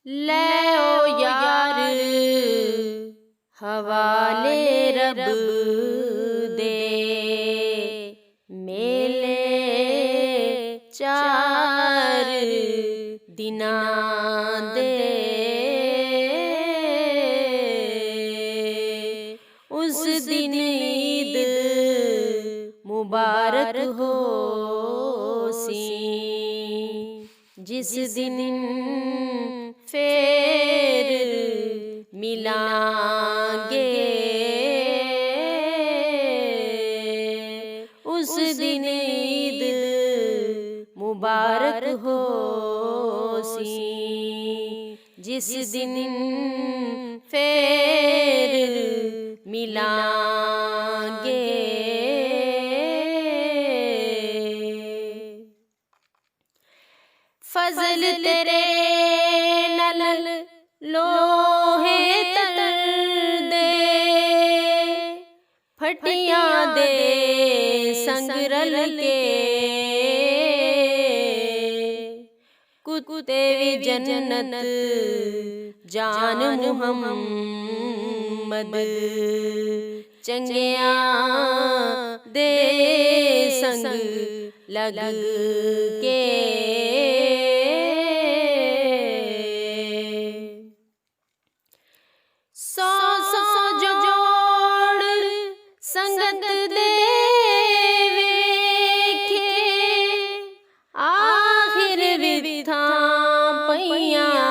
ले ओ यार हवाले रब दे, मेले चार दिना दे। उस दिन ईद मुबारक हो सी, जिस दिन फेर मिलांगे। उस दिन ईद मुबारक हो सी, जिस दिन फेर मिलांगे। फजल तेरे नल लोहे तर दे, फटियां दे संग रल के। कुत्ते भी जन्नत जान मुहम्मद, चंगिया दे संग लग के। सौ सौ जोड़ संगत दे वेखे, आखिर विथा पईयां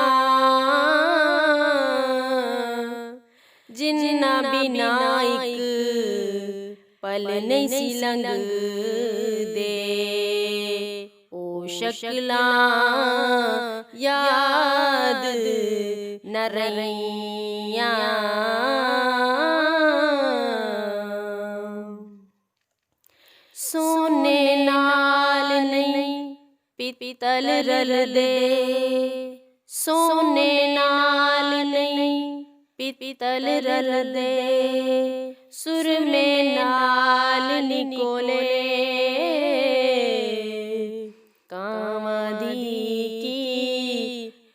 जिन्ना बिना इक पल नहीं सी लंघदे। ओ शक्लां याद न रहियां, सोने नाल नहीं पित्तल रल दे। सोने नाल नहीं पित्तल रल दे, सुरमे नाल निकोले। कामदी की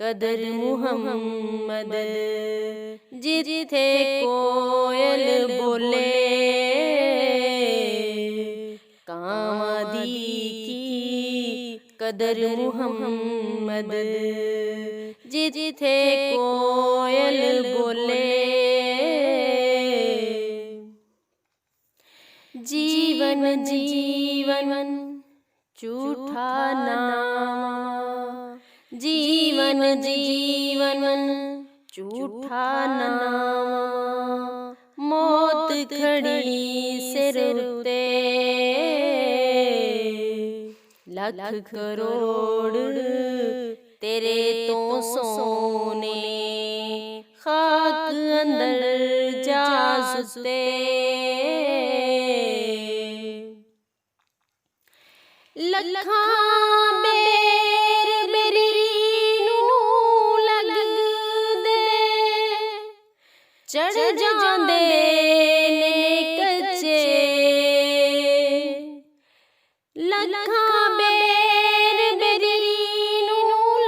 कदर मुहम्मद, जिथे कोयल बोले। कामदी की कदर मुहम्मद, जिथे कोयल बोले। जीवन जीवन झूठा नाम, जीवन जीवन झूठा नाम। मौत खड़ी सिर उते, लख करोड़ तेरे तो सोने। खाक अंदर जा सुते, लखां बेर मेरी नू लग दे। चढ़ जांदे ने कच्चे, लखां बेर मेरी नू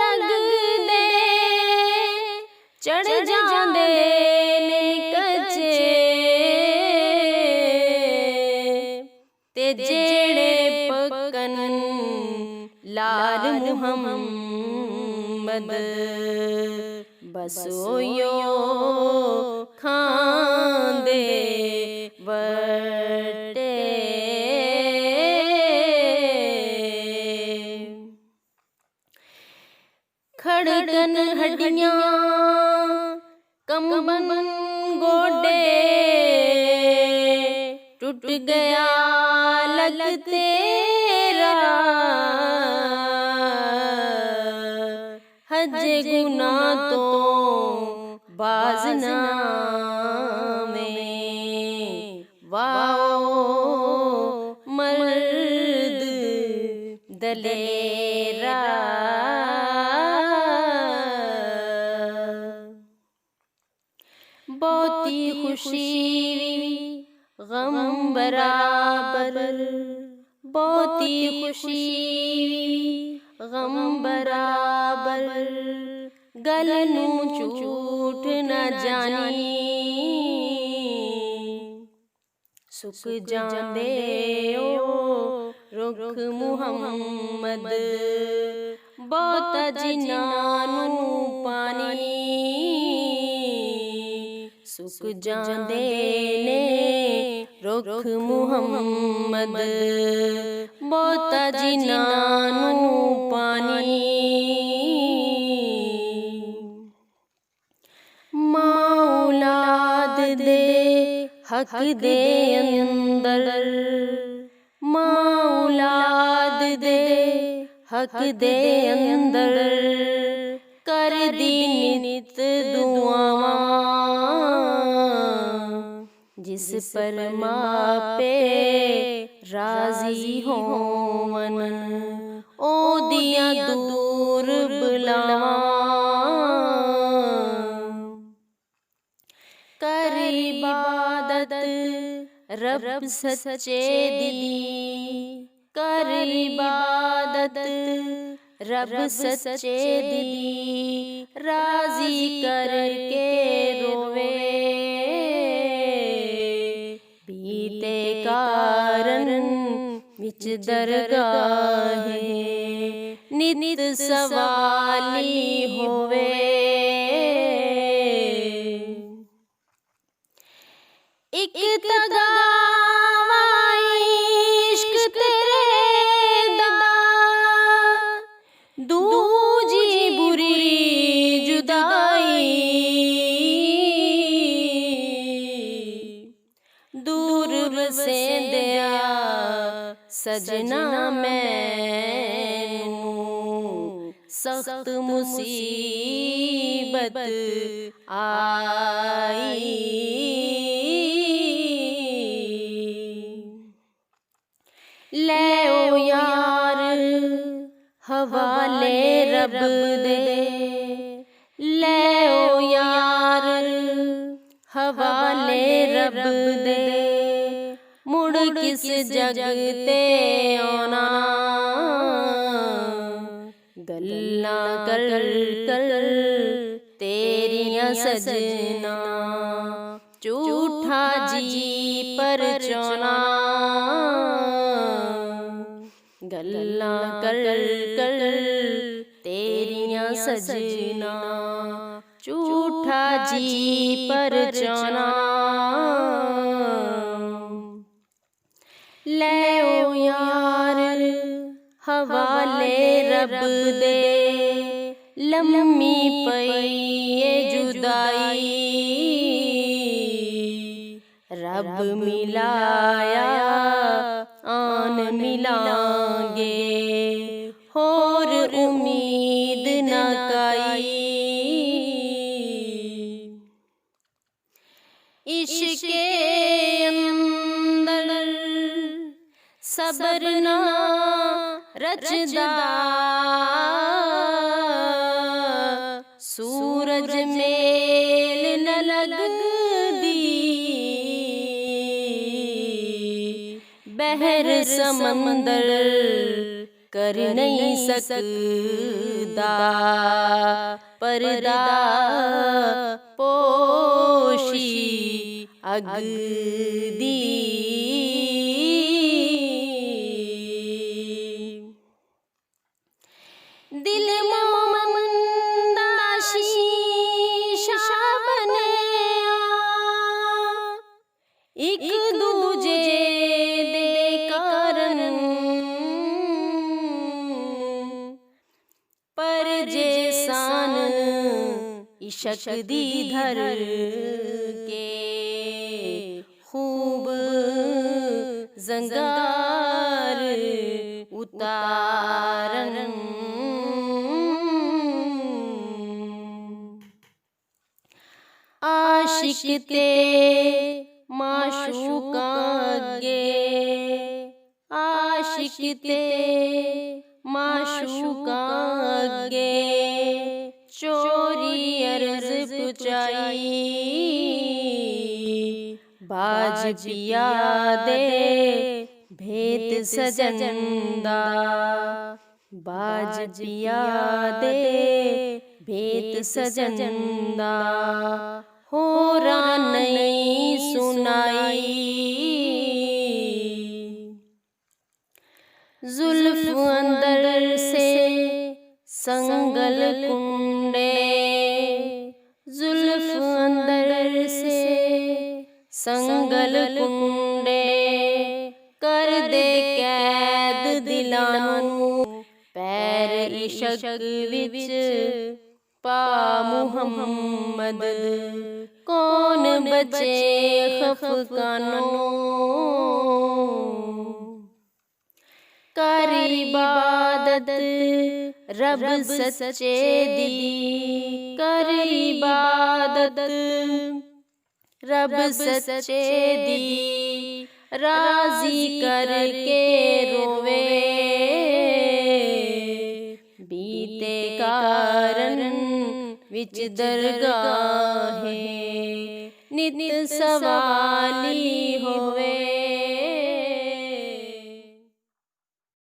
लग दे। चढ़ जांदे ने कच्चे, ते जेड़े पकन लाल मुहम्मद, बस ओयो खांदे वटे। खड़कन हड्डियां कंबन गोडे, टूट गया लग तेरा। हज गुना तो बाज ना में, वाओ मर्द दलेरा। बहुती खुशी गम बराबर, बहुती खुशी गम बराबर। गल नूं झूठ न जानी, सुक जांदे ओ रुख मुहम्मद, बहुता जिन्हां नूं पानी, सुक जांदे ने रुख मुहम्मद, बहुता जिन्हां नूं पानी। मां औलाद दे हक दे अंदर, मां औलाद दे हक दे अंदर, कर दी नित दुआवां, जिस पर मापे राजी होवन, ओदियां दूर बुलावां, कर इबादत रब सच्चे दी, कर इबादत रब सच्चे दी, राजी करके रोवे, बीते कारण विच दरगाहे, नित सवाली होवे, इक तगावा इश्क तेरे दा, दूजी बुरी जुदाई, दूर वसेंदिया सजना मैनू, सख्त मुसीबत आई, ले ओ यार हवाले रब दे, ले ओ यार हवाले रब दे, मुड़ किस जग ते आना, गल्लां कर कर तेरियां सजना, झूठा जी परचाना, गल्लां कर कर तेरियां सजना, झूठा जी परचाना, ले ओ यार हवाले रब दे, लम्मी पई ए जुदाई, रब मिलाया आन मिलांगे, होर उम्मीद न काई, इश्के अंदर सबर ना रचदा, सूरज मेल न लगदी, बहर समंदर कर नहीं सकदा पर्दा, पोशी अग दी, दिल मोमंदा शीशा बनया, एक दूजे दे कारण, पर जे सान इशक दी धर के, खूब जंगार उतारन, आशिक ते माशूका अगे, आशिक ते माशूका अगे, चोरी अर्ज पुचाई, बाज पिया दे भेत सजंदा, बाज पिया दे भेत सजन दा होरां नहीं सुनाई। जुल्फ अंदर से संगल कुंडे, जुल्फ अंदर से संगल कुंडे, कर दे कैद दिलानू पैर इशक विच पा मुहम्मद। कौन बचे खफकानों, कर इबादत रब सच्चे दी, कर इबादत रब सच्चे दी, राजी करके रोवे बीते कारण विच दरगाहे, नित सवाली होवे।